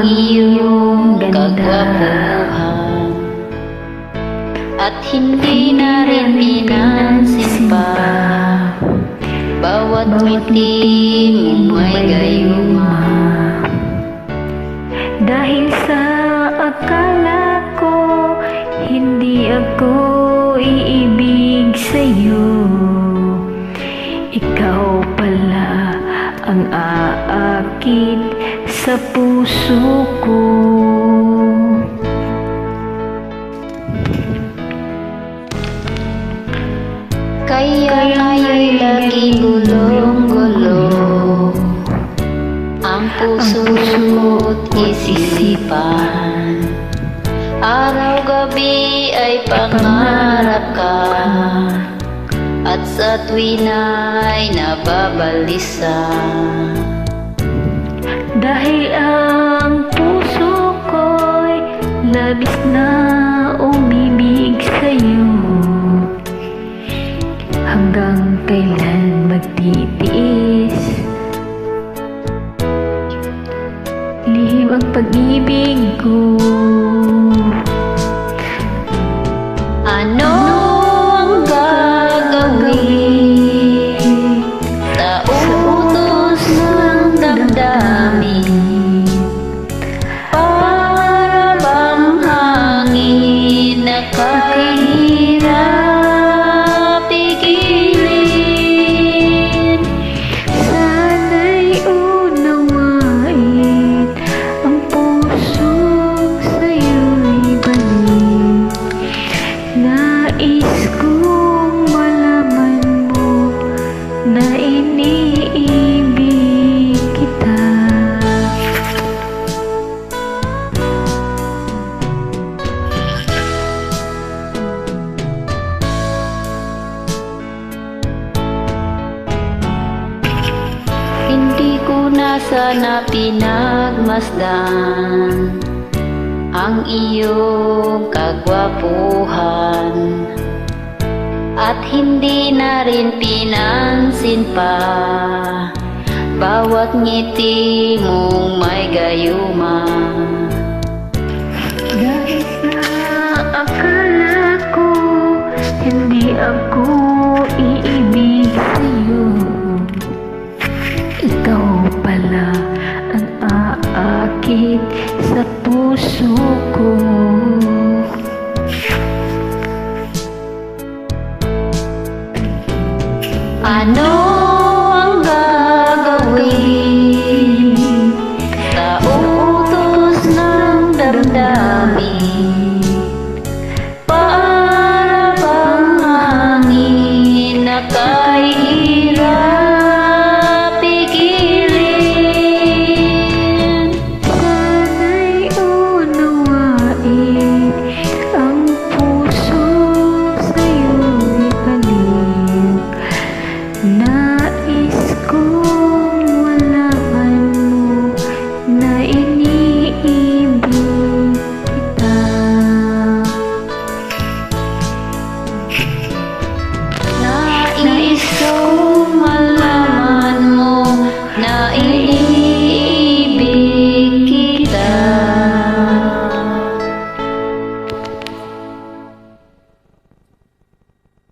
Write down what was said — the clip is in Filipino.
iyong kagwapuhan at hindi na rin pinansin pa. Bawat ngiti mo may gayuma. Dahil sa akala ko hindi ako iibig sa'yo, ikaw pala ang aakit sa puso ko. Kaya nga'y lagi gulong-gulo ang puso ko't isisipan. Araw-gabi ay pangarap ka at sa tuwina'y nababalisa. Dahil ang puso ko'y labis na umibig sa'yo, hanggang kailan magtitiis? Lihim ang pag-ibig ko. Ano ang gagawin sa utos ng damdamin? Para bang hangin na kahirap pigilin? Sana'y unawain ang puso sa'yo'y balik. Nais kong malaman mo na iniibig kita. Hindi ko na sana pinagmasdan ang iyong kagwapuhan at hindi na rin pinansin pa bawat ngiti mong may gayuma. Dahil sa akala ko hindi ako iibig sa'yo, ikaw pala ang aakit sa puso